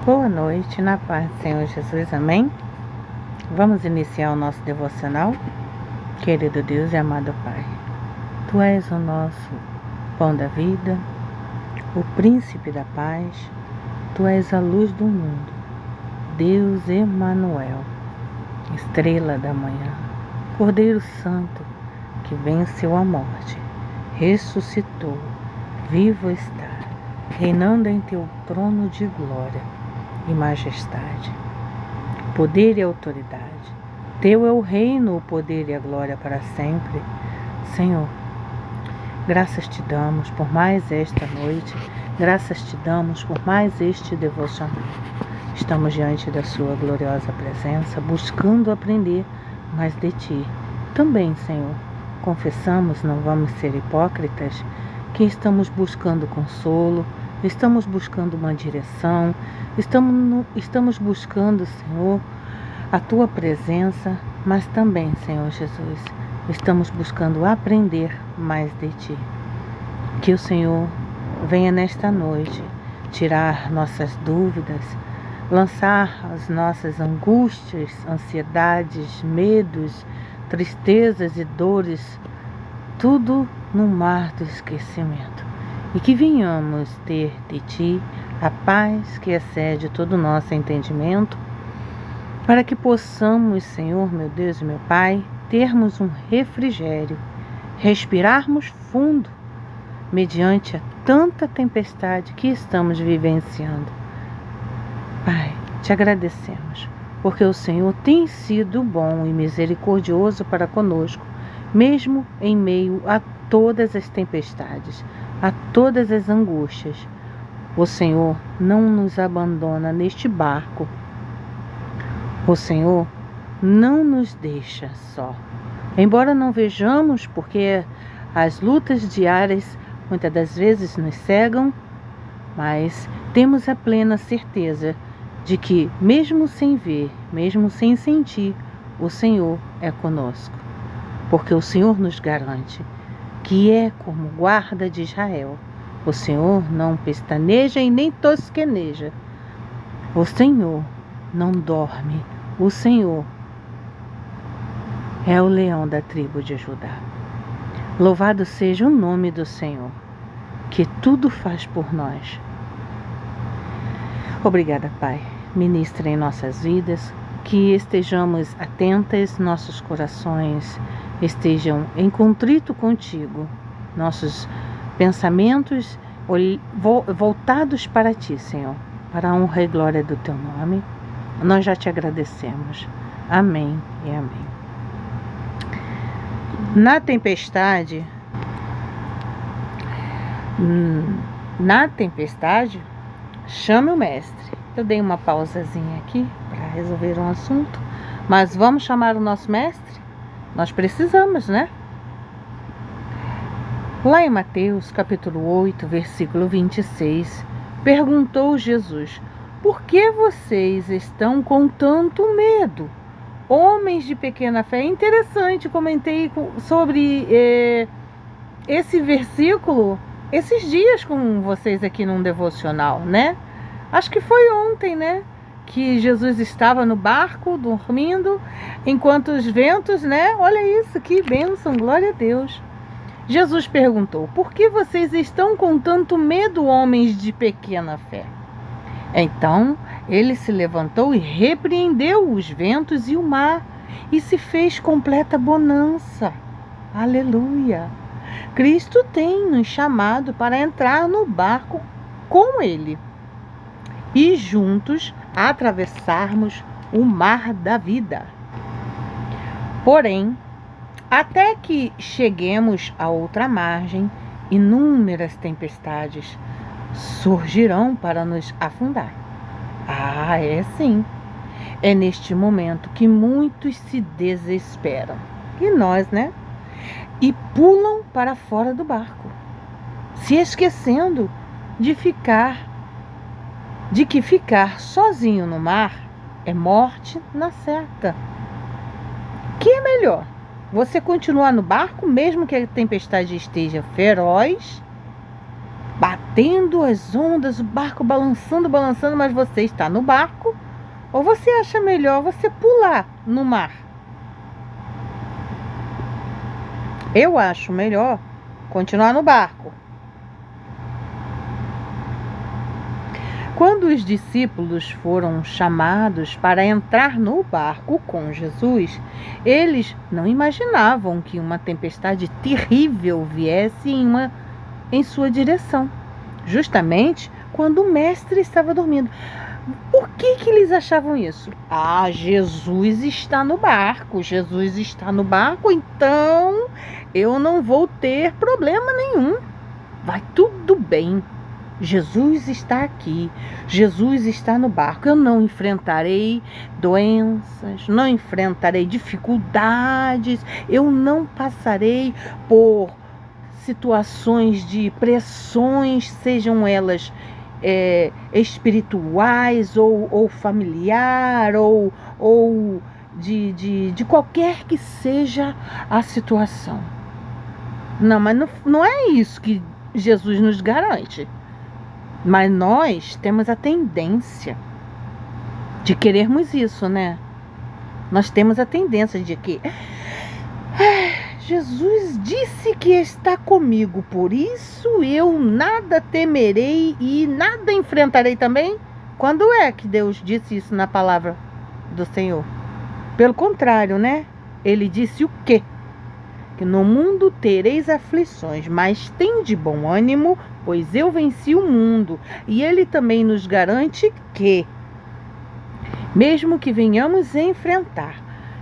Boa noite, na paz do Senhor Jesus, amém? Vamos iniciar o nosso devocional? Querido Deus e amado Pai, Tu és o nosso pão da vida, o príncipe da paz, Tu és a luz do mundo, Deus Emanuel, estrela da manhã, Cordeiro Santo, que venceu a morte, ressuscitou, vivo está, reinando em Teu trono de glória e majestade, poder e autoridade. Teu é o reino, o poder e a glória para sempre. Senhor, graças te damos por mais esta noite, graças te damos por mais este devocional. Estamos diante da sua gloriosa presença, buscando aprender mais de ti. Também, Senhor, confessamos, não vamos ser hipócritas, que estamos buscando consolo, estamos buscando uma direção, estamos buscando, Senhor, a Tua presença, mas também, Senhor Jesus, estamos buscando aprender mais de Ti. Que o Senhor venha nesta noite tirar nossas dúvidas, lançar as nossas angústias, ansiedades, medos, tristezas e dores, tudo no mar do esquecimento. E que venhamos ter de Ti a paz que excede todo o nosso entendimento, para que possamos, Senhor, meu Deus e meu Pai, termos um refrigério, respirarmos fundo, mediante a tanta tempestade que estamos vivenciando. Pai, te agradecemos, porque o Senhor tem sido bom e misericordioso para conosco, mesmo em meio a todas as tempestades, a todas as angústias. O Senhor não nos abandona neste barco. O Senhor não nos deixa só. Embora não vejamos, porque as lutas diárias muitas das vezes nos cegam, mas temos a plena certeza de que, mesmo sem ver, mesmo sem sentir, o Senhor é conosco. Porque o Senhor nos garante que é como guarda de Israel. O Senhor não pestaneja e nem tosqueneja. O Senhor não dorme. O Senhor é o leão da tribo de Judá. Louvado seja o nome do Senhor, que tudo faz por nós. Obrigada, Pai. Ministra em nossas vidas, que estejamos atentas, nossos corações estejam em contrito contigo, nossos pensamentos voltados para ti, Senhor, para a honra e glória do teu nome. Nós já te agradecemos. Amém e amém. Na tempestade, chame o mestre. Eu dei uma pausazinha aqui para resolver um assunto, mas vamos chamar o nosso mestre? Nós precisamos, né? Lá em Mateus, capítulo 8, versículo 26, perguntou Jesus: por que vocês estão com tanto medo, homens de pequena fé? É interessante, comentei sobre esse versículo esses dias com vocês aqui num devocional, né? Acho que foi ontem, né? Que Jesus estava no barco, dormindo, enquanto os ventos, né? Olha isso, que bênção, glória a Deus. Jesus perguntou: por que vocês estão com tanto medo, homens de pequena fé? Então, ele se levantou e repreendeu os ventos e o mar, e se fez completa bonança. Aleluia! Cristo tem nos chamado para entrar no barco com ele e juntos atravessarmos o mar da vida. Porém, até que cheguemos à outra margem, inúmeras tempestades surgirão para nos afundar. Ah, é sim. É neste momento que muitos se desesperam. E nós, né? E pulam para fora do barco, se esquecendo de que ficar sozinho no mar é morte na certa. Que é melhor? Você continuar no barco, mesmo que a tempestade esteja feroz, batendo as ondas, o barco balançando, balançando, mas você está no barco? Ou você acha melhor você pular no mar? Eu acho melhor continuar no barco. Quando os discípulos foram chamados para entrar no barco com Jesus, eles não imaginavam que uma tempestade terrível viesse em sua direção, justamente quando o mestre estava dormindo. Por que eles achavam isso? Ah, Jesus está no barco, Jesus está no barco, então eu não vou ter problema nenhum. Vai tudo bem. Jesus está aqui, Jesus está no barco. Eu não enfrentarei doenças, não enfrentarei dificuldades, eu não passarei por situações de pressões, sejam elas espirituais ou familiar ou de qualquer que seja a situação. Não, mas não é isso que Jesus nos garante. Mas nós temos a tendência de querermos isso, né? Nós temos a tendência de que Jesus disse que está comigo, por isso eu nada temerei e nada enfrentarei também. Quando é que Deus disse isso na palavra do Senhor? Pelo contrário, né? Ele disse o quê? Que no mundo tereis aflições, mas tende bom ânimo, pois eu venci o mundo. E Ele também nos garante que, mesmo que venhamos a enfrentar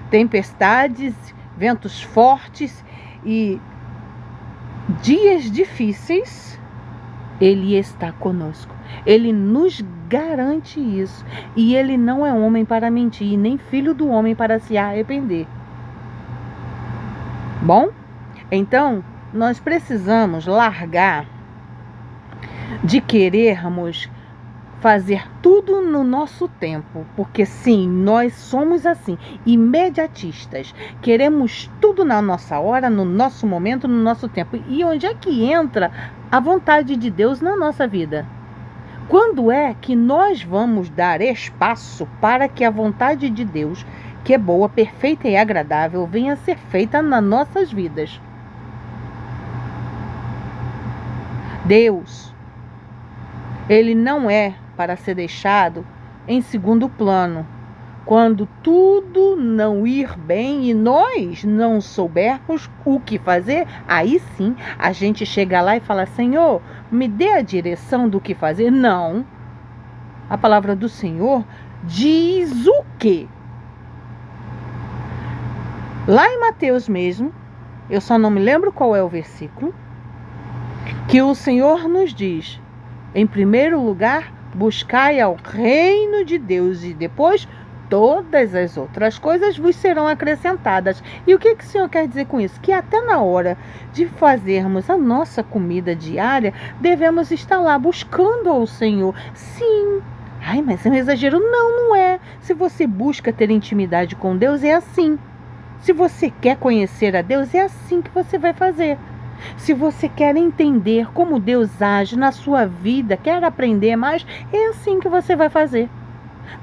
tempestades, ventos fortes e dias difíceis, Ele está conosco. Ele nos garante isso. E Ele não é homem para mentir, nem filho do homem para se arrepender. Bom, então nós precisamos largar de querermos fazer tudo no nosso tempo, porque sim, nós somos assim, imediatistas. Queremos tudo na nossa hora, no nosso momento, no nosso tempo. E onde é que entra a vontade de Deus na nossa vida? Quando é que nós vamos dar espaço para que a vontade de Deus, que é boa, perfeita e agradável, venha a ser feita nas nossas vidas? Deus, Ele não é para ser deixado em segundo plano. Quando tudo não ir bem e nós não soubermos o que fazer, aí sim a gente chega lá e fala: Senhor, me dê a direção do que fazer. Não. A palavra do Senhor diz o quê? Lá em Mateus mesmo, eu só não me lembro qual é o versículo, que o Senhor nos diz: em primeiro lugar, buscai ao reino de Deus e depois todas as outras coisas vos serão acrescentadas. E o que o Senhor quer dizer com isso? Que até na hora de fazermos a nossa comida diária, devemos estar lá buscando ao Senhor. Sim. Ai, mas é um exagero. Não, não é. Se você busca ter intimidade com Deus, é assim. Se você quer conhecer a Deus, é assim que você vai fazer. Se você quer entender como Deus age na sua vida, quer aprender mais, é assim que você vai fazer.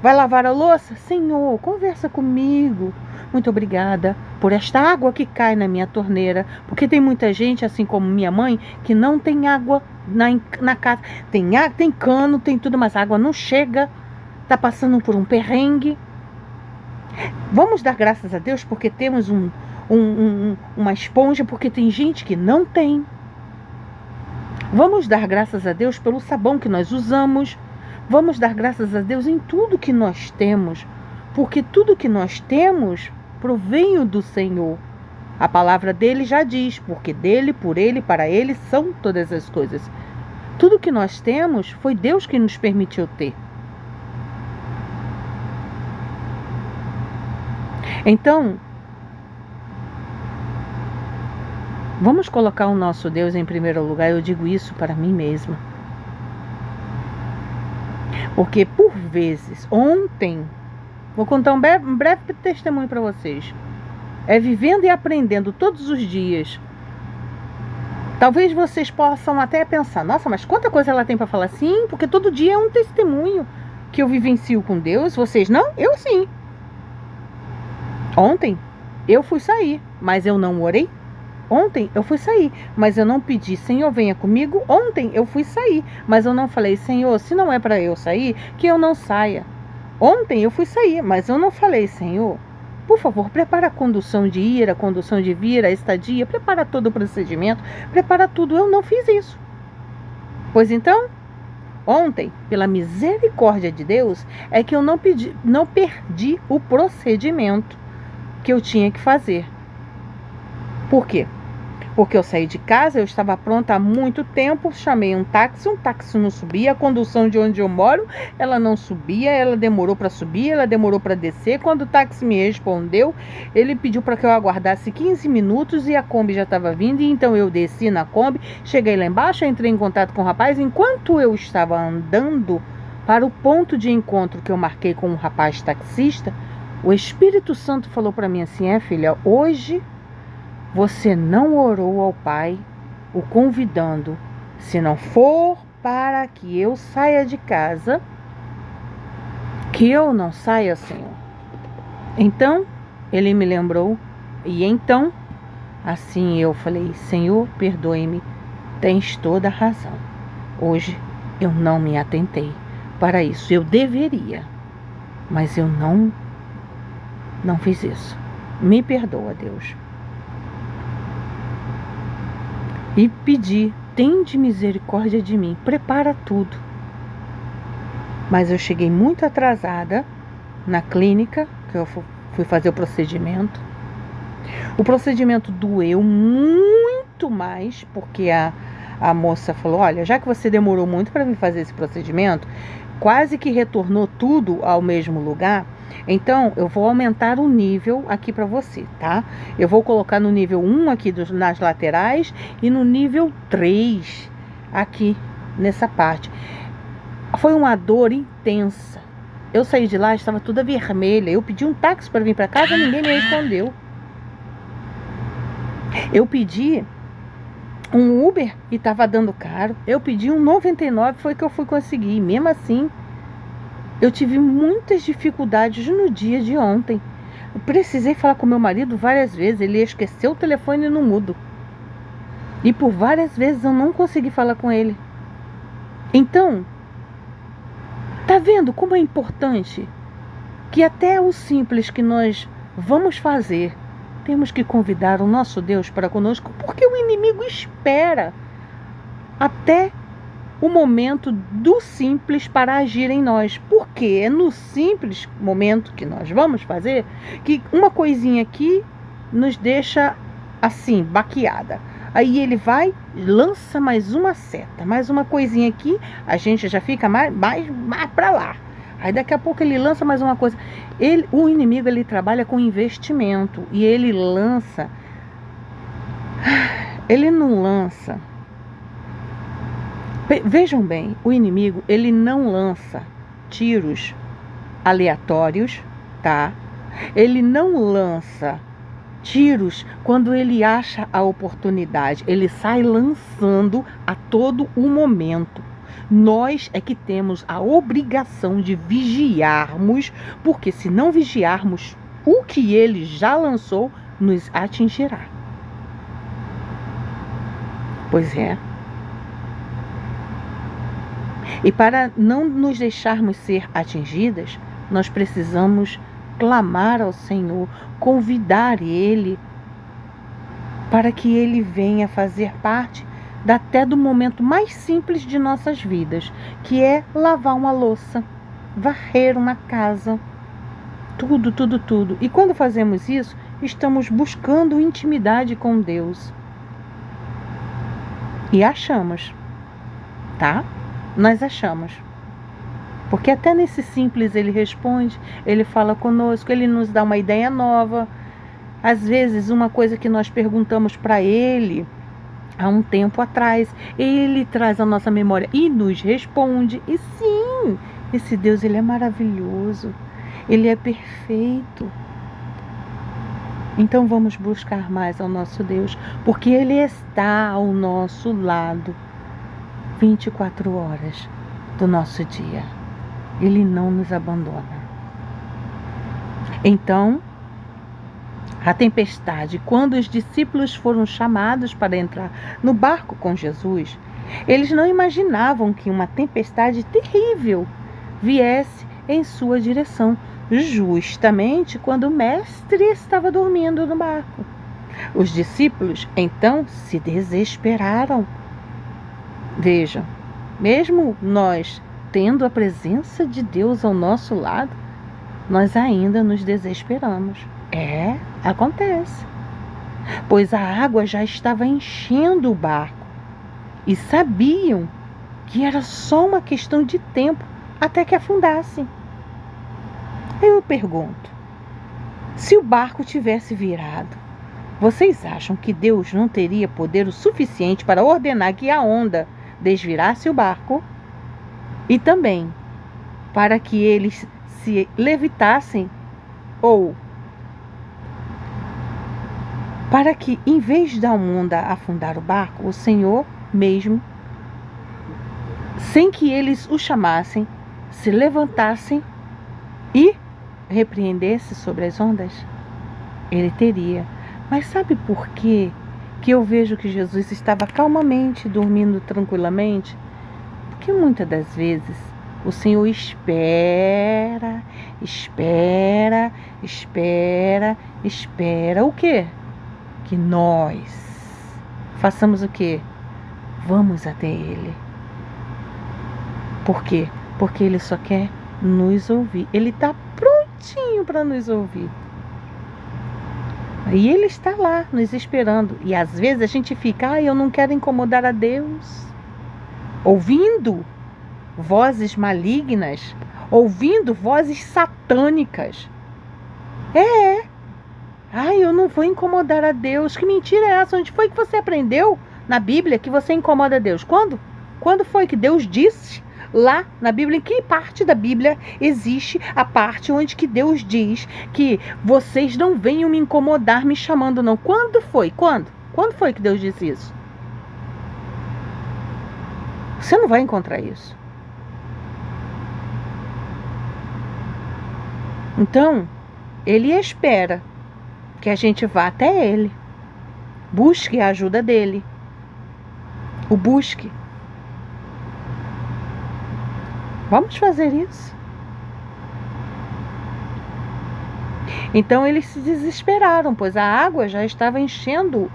Vai lavar a louça? Senhor, conversa comigo. Muito obrigada por esta água que cai na minha torneira. Porque tem muita gente, assim como minha mãe, que não tem água na casa. Tem cano, tem tudo, mas a água não chega. Está passando por um perrengue. Vamos dar graças a Deus porque temos uma esponja, porque tem gente que não tem. Vamos dar graças a Deus pelo sabão que nós usamos. Vamos dar graças a Deus em tudo que nós temos, porque tudo que nós temos provém do Senhor. A palavra dele já diz: porque dele, por ele, para ele são todas as coisas. Tudo que nós temos foi Deus que nos permitiu ter. Então, vamos colocar o nosso Deus em primeiro lugar. Eu digo isso para mim mesma. Porque por vezes, ontem, vou contar um breve testemunho para vocês. É vivendo e aprendendo todos os dias. Talvez vocês possam até pensar, nossa, mas quanta coisa ela tem para falar? Sim, porque todo dia é um testemunho que eu vivencio com Deus. Vocês não? Eu sim. Ontem eu fui sair, mas eu não orei. Ontem eu fui sair, mas eu não pedi, Senhor, venha comigo. Ontem eu fui sair, mas eu não falei, Senhor, se não é para eu sair, que eu não saia. Ontem eu fui sair, mas eu não falei, Senhor, por favor, prepara a condução de ir, a condução de vir, a estadia, prepara todo o procedimento, prepara tudo. Eu não fiz isso. Pois então, ontem, pela misericórdia de Deus, é que eu não perdi o procedimento que eu tinha que fazer. Por quê? Porque eu saí de casa, eu estava pronta há muito tempo, chamei um táxi não subia, a condução de onde eu moro, ela não subia, ela demorou para subir, ela demorou para descer. Quando o táxi me respondeu, ele pediu para que eu aguardasse 15 minutos e a Kombi já estava vindo, e então eu desci na Kombi, cheguei lá embaixo, entrei em contato com o rapaz. Enquanto eu estava andando para o ponto de encontro que eu marquei com um rapaz taxista, o Espírito Santo falou para mim assim, filha, hoje você não orou ao Pai, o convidando, se não for para que eu saia de casa, que eu não saia, Senhor. Então, ele me lembrou, e então, assim eu falei, Senhor, perdoe-me, tens toda a razão. Hoje eu não me atentei para isso, eu deveria, mas eu não fiz isso. Me perdoa, Deus. E pedi, tende misericórdia de mim, prepara tudo. Mas eu cheguei muito atrasada na clínica, que eu fui fazer o procedimento. O procedimento doeu muito mais, porque a moça falou, olha, já que você demorou muito para vir fazer esse procedimento, quase que retornou tudo ao mesmo lugar, então eu vou aumentar o nível aqui para você, tá? Eu vou colocar no nível 1 aqui nas laterais e no nível 3 aqui nessa parte. Foi uma dor intensa. Eu saí de lá, estava toda vermelha. Eu pedi um táxi para vir para casa, ninguém me respondeu. Eu pedi um Uber e estava dando caro. Eu pedi um 99, foi que eu fui conseguir. E mesmo assim, eu tive muitas dificuldades no dia de ontem. Eu precisei falar com meu marido várias vezes. Ele esqueceu o telefone no mudo. E por várias vezes eu não consegui falar com ele. Então, tá vendo como é importante que até o simples que nós vamos fazer, temos que convidar o nosso Deus para conosco, porque o inimigo espera até o momento do simples para agir em nós. Porque é no simples momento que nós vamos fazer que uma coisinha aqui nos deixa assim, baqueada. Aí ele vai, lança mais uma seta, mais uma coisinha aqui, a gente já fica mais para lá. Aí daqui a pouco ele lança mais uma coisa. O inimigo, ele trabalha com investimento e ele lança. Ele não lança. Vejam bem, o inimigo, ele não lança tiros aleatórios, tá? Ele não lança tiros quando ele acha a oportunidade. Ele sai lançando a todo o momento. Nós é que temos a obrigação de vigiarmos, porque se não vigiarmos, o que ele já lançou nos atingirá. Pois é. E para não nos deixarmos ser atingidas, nós precisamos clamar ao Senhor, convidar Ele para que Ele venha fazer parte até do momento mais simples de nossas vidas, que é lavar uma louça, varrer uma casa, tudo. E quando fazemos isso, estamos buscando intimidade com Deus. E achamos, tá? Nós achamos. Porque até nesse simples ele responde, ele fala conosco, ele nos dá uma ideia nova. Às vezes, uma coisa que nós perguntamos para ele há um tempo atrás, ele traz a nossa memória e nos responde. E sim, esse Deus, ele é maravilhoso, ele é perfeito. Então vamos buscar mais ao nosso Deus, porque Ele está ao nosso lado 24 horas do nosso dia. Ele não nos abandona. Então, a tempestade, quando os discípulos foram chamados para entrar no barco com Jesus, eles não imaginavam que uma tempestade terrível viesse em sua direção, justamente quando o mestre estava dormindo no barco. Os discípulos então se desesperaram. Vejam, mesmo nós tendo a presença de Deus ao nosso lado, nós ainda nos desesperamos. Acontece. Pois a água já estava enchendo o barco e sabiam que era só uma questão de tempo até que afundassem. Eu pergunto, se o barco tivesse virado, vocês acham que Deus não teria poder o suficiente para ordenar que a onda desvirasse o barco e também para que eles se levitassem, ou para que, em vez da onda afundar o barco, o Senhor mesmo, sem que eles o chamassem, se levantassem e repreendesse sobre as ondas? Ele teria. Mas sabe por quê que eu vejo que Jesus estava calmamente dormindo tranquilamente? Porque muitas das vezes o Senhor espera o quê? Que nós façamos o quê? Vamos até Ele. Por quê? Porque Ele só quer nos ouvir. Ele está prontinho para nos ouvir. E Ele está lá nos esperando. E às vezes a gente fica, eu não quero incomodar a Deus. Ouvindo vozes malignas, ouvindo vozes satânicas. Eu não vou incomodar a Deus. Que mentira é essa? Onde foi que você aprendeu na Bíblia que você incomoda a Deus? Quando? Quando foi que Deus disse lá na Bíblia? Em que parte da Bíblia existe a parte onde que Deus diz que vocês não venham me incomodar me chamando, não? Quando foi? Quando? Quando foi que Deus disse isso? Você não vai encontrar isso. Então, Ele espera que a gente vá até Ele. Busque a ajuda dEle. O busque. Vamos fazer isso. Então eles se desesperaram, pois a água já estava enchendo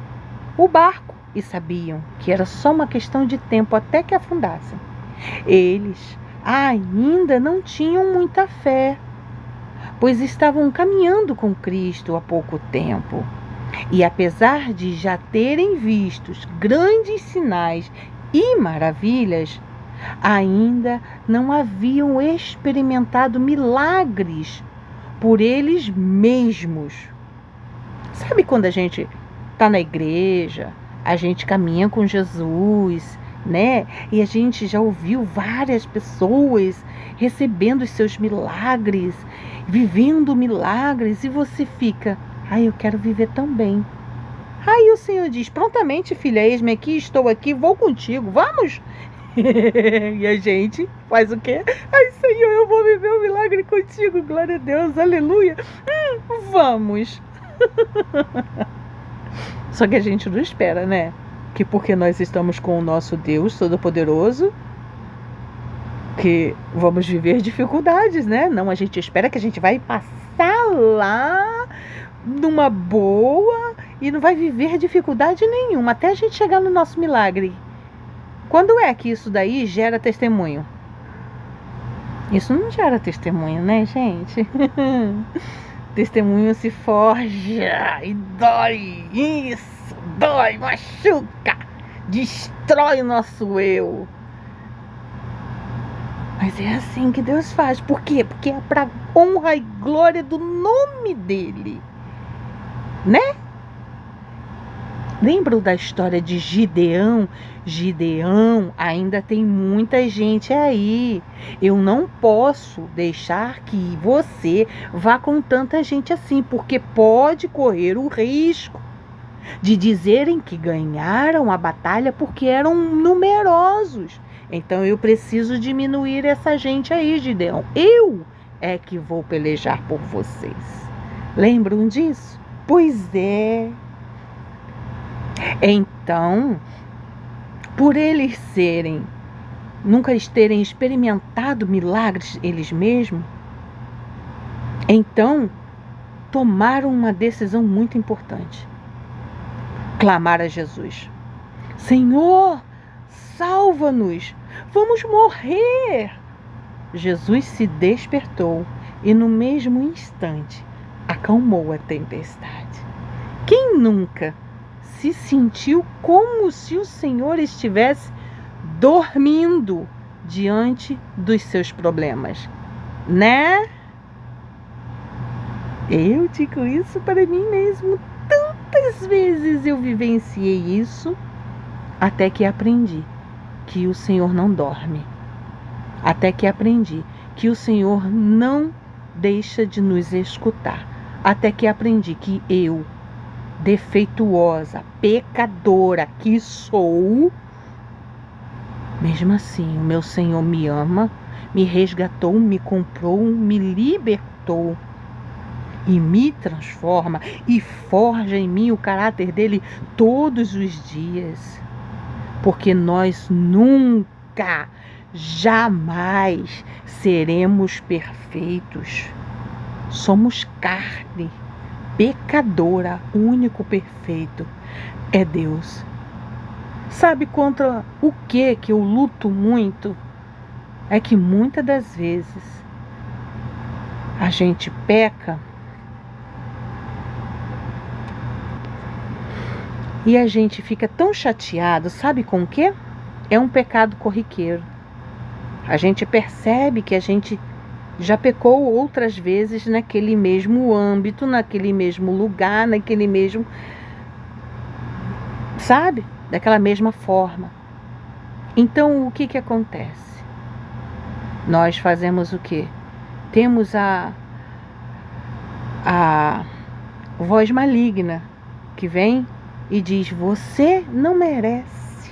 o barco e sabiam que era só uma questão de tempo até que afundassem. Eles ainda não tinham muita fé, pois estavam caminhando com Cristo há pouco tempo. E apesar de já terem visto grandes sinais e maravilhas, ainda não haviam experimentado milagres por eles mesmos. Sabe quando a gente está na igreja, a gente caminha com Jesus, né? E a gente já ouviu várias pessoas recebendo os seus milagres, vivendo milagres, e você fica, eu quero viver também. Aí o Senhor diz, prontamente, filha, eis-me aqui, estou aqui, vou contigo, vamos? E a gente faz o quê? Senhor, eu vou viver um milagre contigo, glória a Deus, aleluia. Vamos. Só que a gente não espera, né? Que porque nós estamos com o nosso Deus Todo-Poderoso, que vamos viver dificuldades, né? Não, a gente espera que a gente vai passar lá numa boa e não vai viver dificuldade nenhuma até a gente chegar no nosso milagre. Quando é que isso daí gera testemunho? Isso não gera testemunho, né, gente? Testemunho se forja e dói. Isso, dói, machuca, destrói o nosso eu. Mas é assim que Deus faz. Por quê? Porque é para honra e glória do nome dele, né? Lembram da história de Gideão? Gideão, ainda tem muita gente aí. Eu não posso deixar que você vá com tanta gente assim, porque pode correr o risco de dizerem que ganharam a batalha porque eram numerosos. Então eu preciso diminuir essa gente aí, Gideão. Eu é que vou pelejar por vocês. Lembram disso? Pois é. Então, por eles nunca terem experimentado milagres eles mesmos, então tomaram uma decisão muito importante. Clamar a Jesus: Senhor, salva-nos, vamos morrer. Jesus se despertou e no mesmo instante acalmou a tempestade. Quem nunca se sentiu como se o Senhor estivesse dormindo diante dos seus problemas, né? Eu digo isso para mim mesmo. Tantas vezes eu vivenciei isso, até que aprendi que o Senhor não dorme. Até que aprendi que o Senhor não deixa de nos escutar. Até que aprendi que eu, defeituosa, pecadora que sou, mesmo assim o meu Senhor me ama, me resgatou, me comprou, me libertou e me transforma e forja em mim o caráter dele todos os dias. Porque nós nunca, jamais seremos perfeitos. Somos carne pecadora, o único perfeito é Deus. Sabe contra o que eu luto muito? É que muitas das vezes a gente peca e a gente fica tão chateado, sabe com o quê? É um pecado corriqueiro. A gente percebe que a gente já pecou outras vezes naquele mesmo âmbito, naquele mesmo lugar, naquele mesmo, sabe? Daquela mesma forma. Então, o que acontece? Nós fazemos o quê? Temos a voz maligna que vem e diz: você não merece,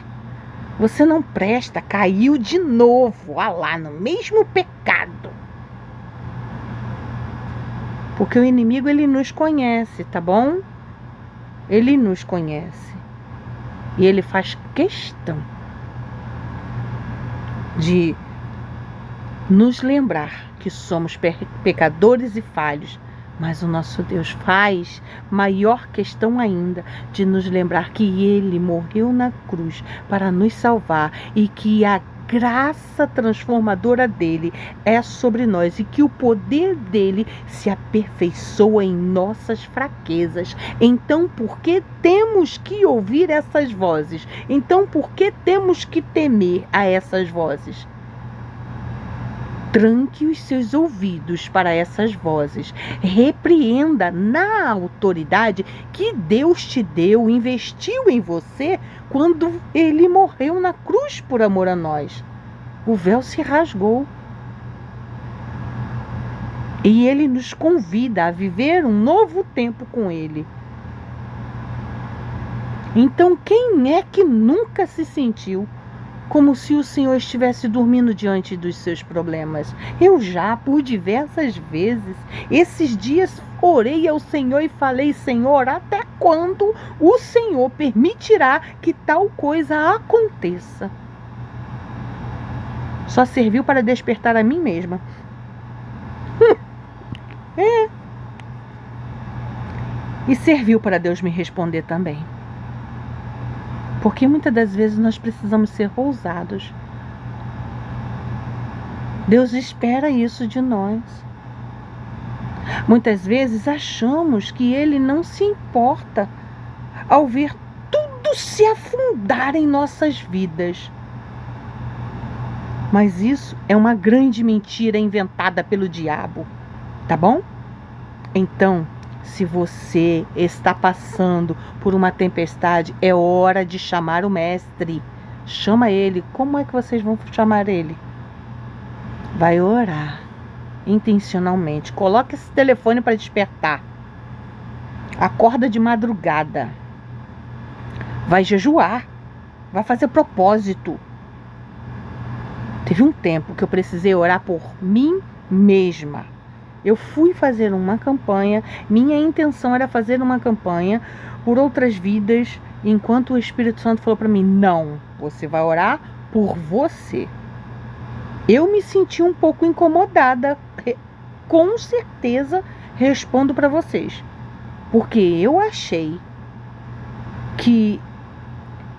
você não presta, caiu de novo, lá no mesmo pecado. Porque o inimigo, ele nos conhece, tá bom? Ele nos conhece. E ele faz questão de nos lembrar que somos pecadores e falhos. Mas o nosso Deus faz maior questão ainda de nos lembrar que Ele morreu na cruz para nos salvar e que a graça transformadora dele é sobre nós e que o poder dele se aperfeiçoa em nossas fraquezas. Então, por que temos que ouvir essas vozes? Então, por que temos que temer a essas vozes? Tranque os seus ouvidos para essas vozes. Repreenda na autoridade que Deus te deu, investiu em você quando Ele morreu na cruz por amor a nós. O véu se rasgou. E Ele nos convida a viver um novo tempo com Ele. Então, quem é que nunca se sentiu como se o Senhor estivesse dormindo diante dos seus problemas? Eu já, por diversas vezes, esses dias orei ao Senhor e falei: Senhor, até quando o Senhor permitirá que tal coisa aconteça? Só serviu para despertar a mim mesma. E serviu para Deus me responder também. Porque muitas das vezes nós precisamos ser ousados. Deus espera isso de nós. Muitas vezes achamos que Ele não se importa ao ver tudo se afundar em nossas vidas. Mas isso é uma grande mentira inventada pelo diabo, tá bom? Então, Se você está passando por uma tempestade, é hora de chamar o mestre. Chama ele. Como é que vocês vão chamar ele? Vai orar intencionalmente. Coloque esse telefone para despertar. Acorda de madrugada. Vai jejuar. Vai fazer propósito. Teve um tempo que eu precisei orar por mim mesma. Eu fui fazer uma campanha. Minha intenção era fazer uma campanha por outras vidas. Enquanto o Espírito Santo falou para mim: não, você vai orar por você. Eu me senti um pouco incomodada. Com certeza respondo para vocês. Porque eu achei que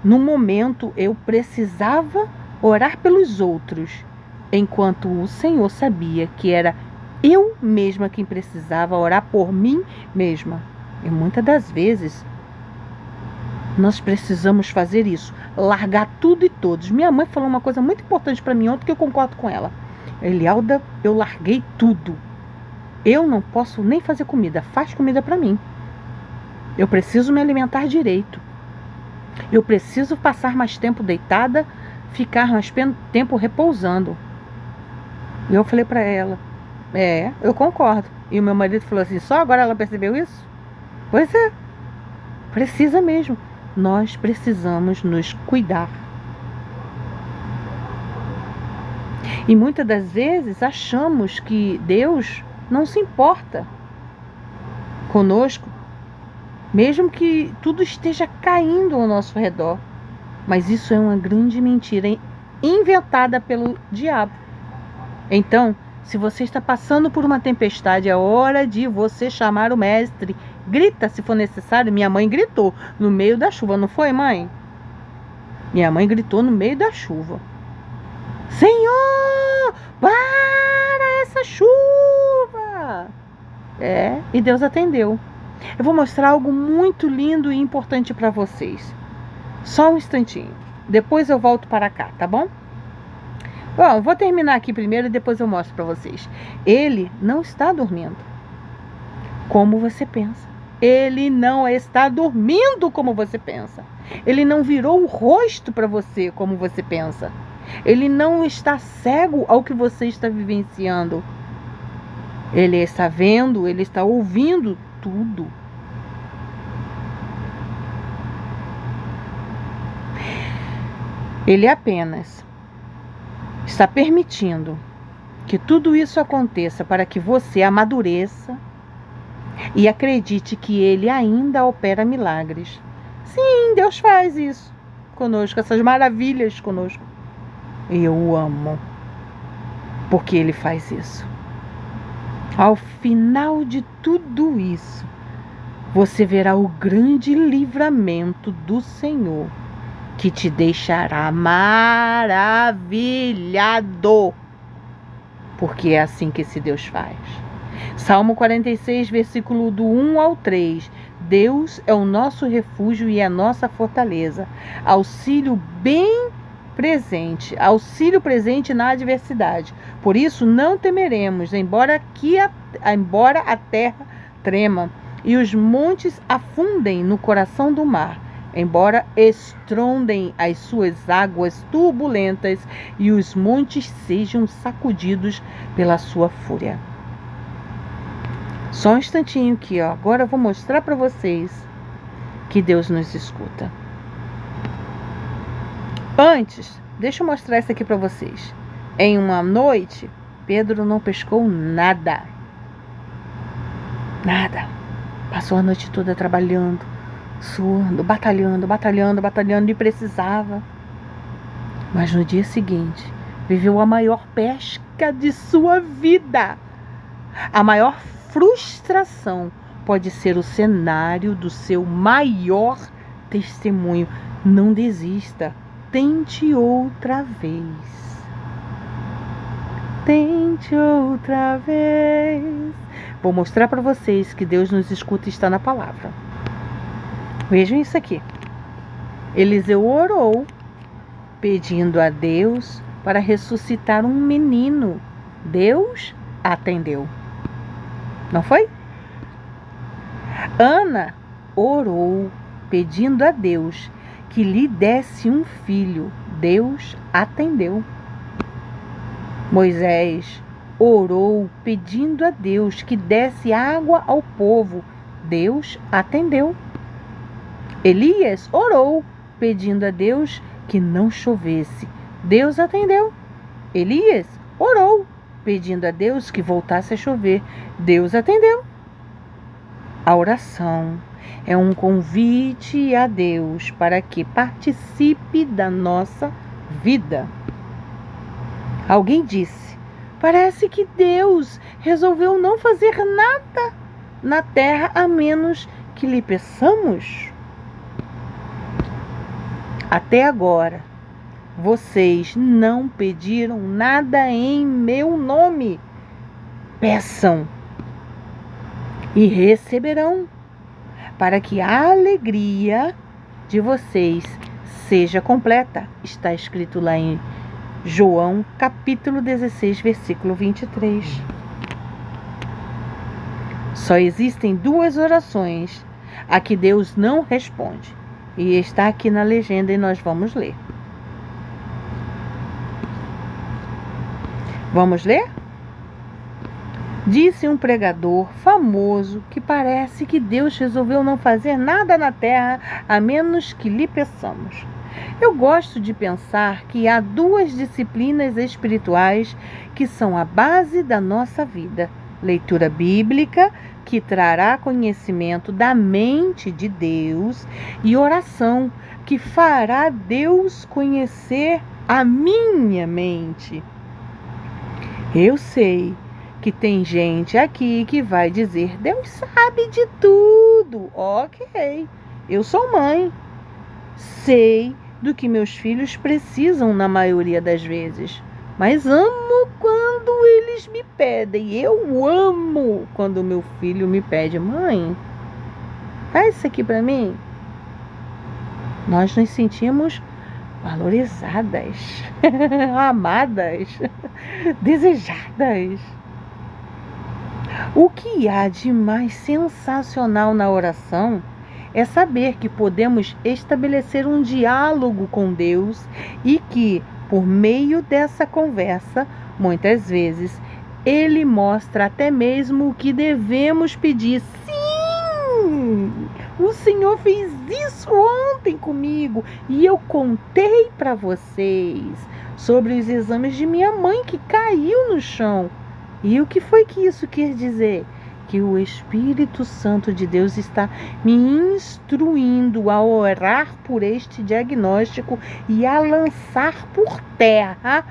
no momento eu precisava orar pelos outros, enquanto o Senhor sabia que era eu mesma quem precisava orar por mim mesma. E muitas das vezes nós precisamos fazer isso, largar tudo e todos. Minha mãe falou uma coisa muito importante para mim ontem, que eu concordo com ela. Elialda, eu larguei tudo. Eu não posso nem fazer comida. Faz comida para mim. Eu preciso me alimentar direito. Eu preciso passar mais tempo deitada, ficar mais tempo repousando. E eu falei para ela: eu concordo. E o meu marido falou assim: só agora ela percebeu isso? Pois é, precisa mesmo. Nós precisamos nos cuidar. E muitas das vezes achamos que Deus não se importa conosco, mesmo que tudo esteja caindo ao nosso redor. Mas isso é uma grande mentira inventada pelo diabo. Então, se você está passando por uma tempestade, é hora de você chamar o mestre. Grita se for necessário. Minha mãe gritou no meio da chuva, não foi, mãe? Minha mãe gritou no meio da chuva: Senhor, para essa chuva! E Deus atendeu. Eu vou mostrar algo muito lindo e importante para vocês. Só um instantinho. Depois eu volto para cá, tá bom? Bom, vou terminar aqui primeiro e depois eu mostro para vocês. Ele não está dormindo como você pensa. Ele não está dormindo como você pensa. Ele não virou o rosto para você como você pensa. Ele não está cego ao que você está vivenciando. Ele está vendo, ele está ouvindo tudo. Ele apenas está permitindo que tudo isso aconteça para que você amadureça e acredite que ele ainda opera milagres. Sim, Deus faz isso conosco, essas maravilhas conosco. E eu o amo, porque ele faz isso. Ao final de tudo isso, você verá o grande livramento do Senhor, que te deixará maravilhado, porque é assim que esse Deus faz. Salmo 46, versículo do 1 ao 3. Deus é o nosso refúgio e a nossa fortaleza, auxílio presente na adversidade. Por isso não temeremos, embora a terra trema e os montes afundem no coração do mar, embora estrondem as suas águas turbulentas e os montes sejam sacudidos pela sua fúria. Só um instantinho aqui, ó. Agora eu vou mostrar para vocês que Deus nos escuta. Antes, deixa eu mostrar isso aqui para vocês. Em uma noite, Pedro não pescou nada. Nada. Passou a noite toda trabalhando, suando, batalhando e precisava. Mas no dia seguinte, viveu a maior pesca de sua vida. A maior frustração pode ser o cenário do seu maior testemunho. Não desista. Tente outra vez. Tente outra vez. Vou mostrar para vocês que Deus nos escuta e está na palavra. Vejam isso aqui. Eliseu orou, pedindo a Deus para ressuscitar um menino. Deus atendeu. Não foi? Ana orou pedindo a Deus que lhe desse um filho. Deus atendeu. Moisés orou pedindo a Deus que desse água ao povo. Deus atendeu. Elias orou pedindo a Deus que não chovesse. Deus atendeu. Elias orou pedindo a Deus que voltasse a chover. Deus atendeu. A oração é um convite a Deus para que participe da nossa vida. Alguém disse: parece que Deus resolveu não fazer nada na terra a menos que lhe peçamos. Até agora, vocês não pediram nada em meu nome. Peçam e receberão, para que a alegria de vocês seja completa. Está escrito lá em João, capítulo 16, versículo 23. Só existem duas orações a que Deus não responde. E está aqui na legenda e nós vamos ler. Vamos ler? Disse um pregador famoso que parece que Deus resolveu não fazer nada na terra a menos que lhe peçamos. Eu gosto de pensar que há duas disciplinas espirituais que são a base da nossa vida: leitura bíblica, que trará conhecimento da mente de Deus, e oração, que fará Deus conhecer a minha mente. Eu sei que tem gente aqui que vai dizer: Deus sabe de tudo. Ok, eu sou mãe. Sei do que meus filhos precisam na maioria das vezes. Mas amo quando eles me pedem. Eu amo quando meu filho me pede: mãe, faz isso aqui para mim. Nós nos sentimos valorizadas, amadas, desejadas. O que há de mais sensacional na oração é saber que podemos estabelecer um diálogo com Deus e que, por meio dessa conversa, muitas vezes, Ele mostra até mesmo o que devemos pedir. Sim! O Senhor fez isso ontem comigo e eu contei para vocês sobre os exames de minha mãe que caiu no chão. E o que foi que isso quer dizer? Que o Espírito Santo de Deus está me instruindo a orar por este diagnóstico e a lançar por terra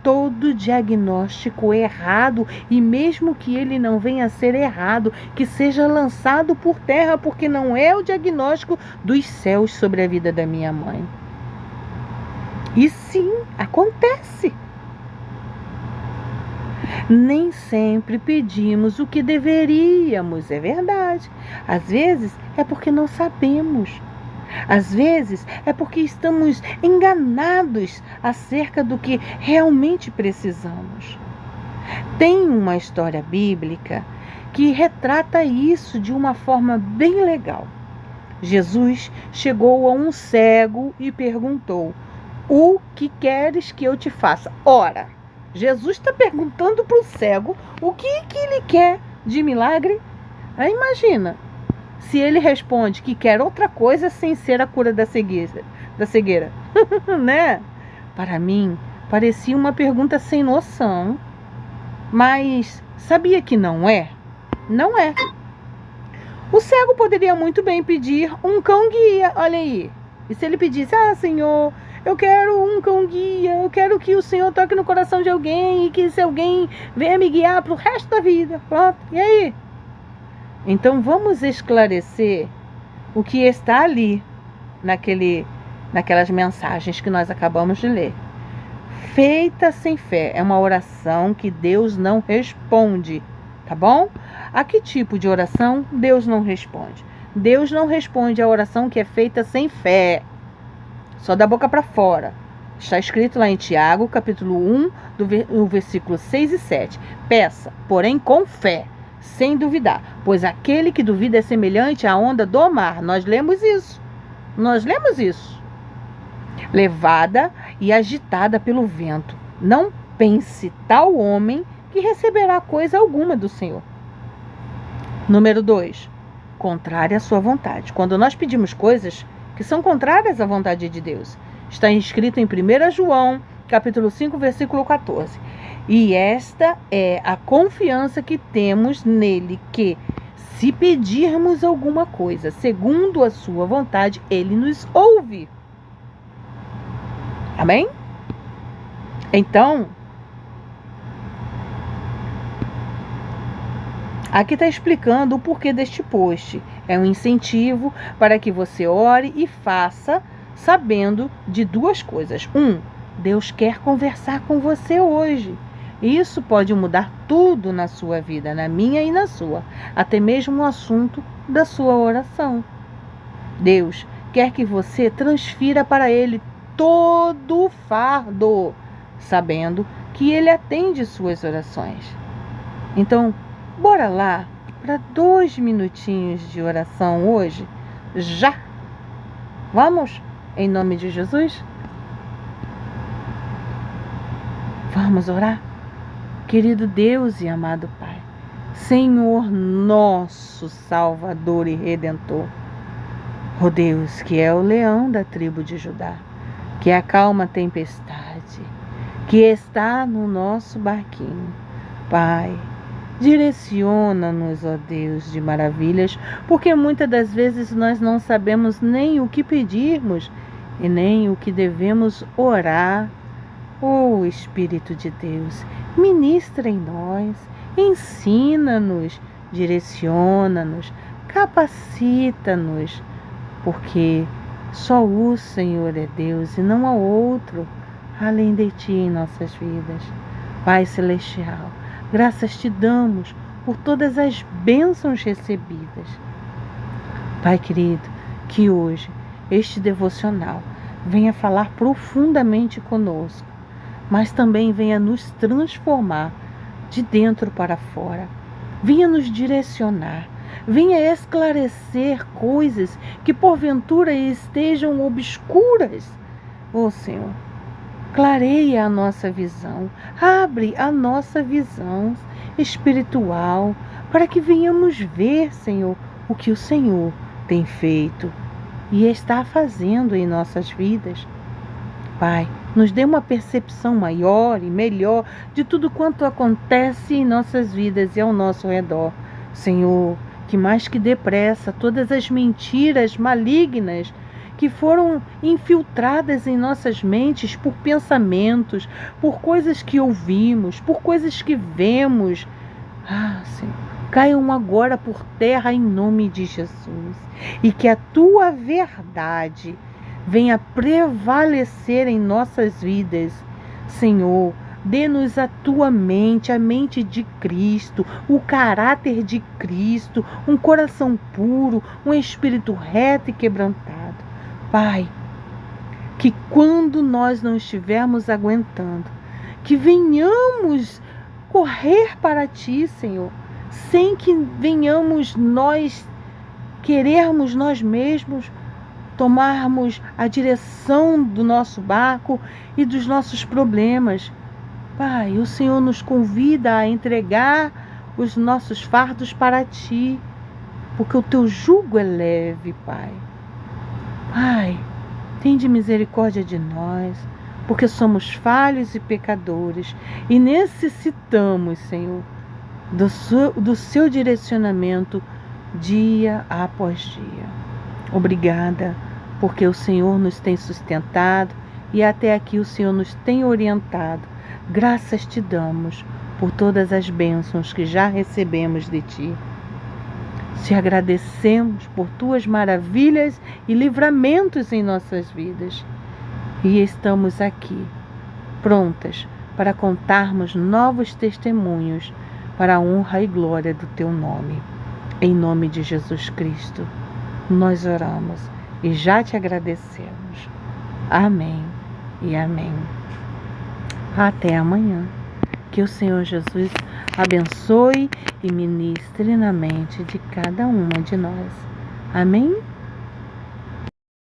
todo diagnóstico errado, e mesmo que ele não venha a ser errado, que seja lançado por terra, porque não é o diagnóstico dos céus sobre a vida da minha mãe. E sim, acontece. Nem sempre pedimos o que deveríamos, é verdade. Às vezes é porque não sabemos. Às vezes é porque estamos enganados acerca do que realmente precisamos. Tem uma história bíblica que retrata isso de uma forma bem legal. Jesus chegou a um cego e perguntou: o que queres que eu te faça? Ora, Jesus está perguntando para o cego o que ele quer de milagre. Aí imagina se ele responde que quer outra coisa sem ser a cura da cegueira. Né? Para mim, parecia uma pergunta sem noção. Mas sabia que não é? Não é. O cego poderia muito bem pedir um cão-guia, olha aí. E se ele pedisse: Senhor, eu quero um cão-guia, eu quero que o Senhor toque no coração de alguém e que esse alguém venha me guiar para o resto da vida. Pronto, e aí? Então vamos esclarecer o que está ali naquelas mensagens que nós acabamos de ler. Feita sem fé é uma oração que Deus não responde, tá bom? A que tipo de oração Deus não responde? Deus não responde a oração que é feita sem fé, só da boca para fora. Está escrito lá em Tiago, capítulo 1, do versículo 6 e 7. Peça, porém com fé, sem duvidar, pois aquele que duvida é semelhante à onda do mar. Nós lemos isso. Levada e agitada pelo vento. Não pense tal homem que receberá coisa alguma do Senhor. Número 2. Contrária à sua vontade. Quando nós pedimos coisas que são contrárias à vontade de Deus. Está escrito em 1 João, capítulo 5, versículo 14. E esta é a confiança que temos nele, que se pedirmos alguma coisa segundo a sua vontade, ele nos ouve. Amém? Então, aqui está explicando o porquê deste post. É um incentivo para que você ore e faça sabendo de duas coisas. Deus quer conversar com você hoje. Isso pode mudar tudo na sua vida, na minha e na sua. Até mesmo o assunto da sua oração. Deus quer que você transfira para Ele todo o fardo, sabendo que Ele atende suas orações. Então, bora lá para 2 minutinhos de oração hoje? Já! Vamos? Em nome de Jesus? Vamos orar? Querido Deus e amado Pai, Senhor nosso Salvador e Redentor, ó Deus, que é o leão da tribo de Judá, que acalma a tempestade, que está no nosso barquinho. Pai, direciona-nos, ó Deus de maravilhas, porque muitas das vezes nós não sabemos nem o que pedirmos e nem o que devemos orar. Ó Espírito de Deus, ministra em nós, ensina-nos, direciona-nos, capacita-nos, porque só o Senhor é Deus e não há outro além de Ti em nossas vidas. Pai Celestial, graças te damos por todas as bênçãos recebidas. Pai querido, que hoje este devocional venha falar profundamente conosco, mas também venha nos transformar de dentro para fora. Venha nos direcionar, venha esclarecer coisas que porventura estejam obscuras. Ó Senhor, clareia a nossa visão, abre a nossa visão espiritual, para que venhamos ver, Senhor, o que o Senhor tem feito e está fazendo em nossas vidas. Pai, nos dê uma percepção maior e melhor de tudo quanto acontece em nossas vidas e ao nosso redor. Senhor, que mais que depressa todas as mentiras malignas que foram infiltradas em nossas mentes por pensamentos, por coisas que ouvimos, por coisas que vemos, Senhor, caiam agora por terra em nome de Jesus. E que a Tua verdade venha prevalecer em nossas vidas. Senhor, dê-nos a Tua mente, a mente de Cristo, o caráter de Cristo, um coração puro, um espírito reto e quebrantado. Pai, que quando nós não estivermos aguentando, que venhamos correr para Ti, Senhor, sem que venhamos nós querermos nós mesmos tomarmos a direção do nosso barco e dos nossos problemas. Pai, o Senhor nos convida a entregar os nossos fardos para Ti, porque o Teu jugo é leve, Pai. Pai, tende misericórdia de nós, porque somos falhos e pecadores e necessitamos, Senhor, do Seu direcionamento dia após dia. Obrigada, porque o Senhor nos tem sustentado e até aqui o Senhor nos tem orientado. Graças te damos por todas as bênçãos que já recebemos de Ti. Te agradecemos por Tuas maravilhas e livramentos em nossas vidas. E estamos aqui, prontas para contarmos novos testemunhos para a honra e glória do Teu nome. Em nome de Jesus Cristo, nós oramos e já Te agradecemos. Amém e amém. Até amanhã. Que o Senhor Jesus abençoe e ministre na mente de cada uma de nós. Amém?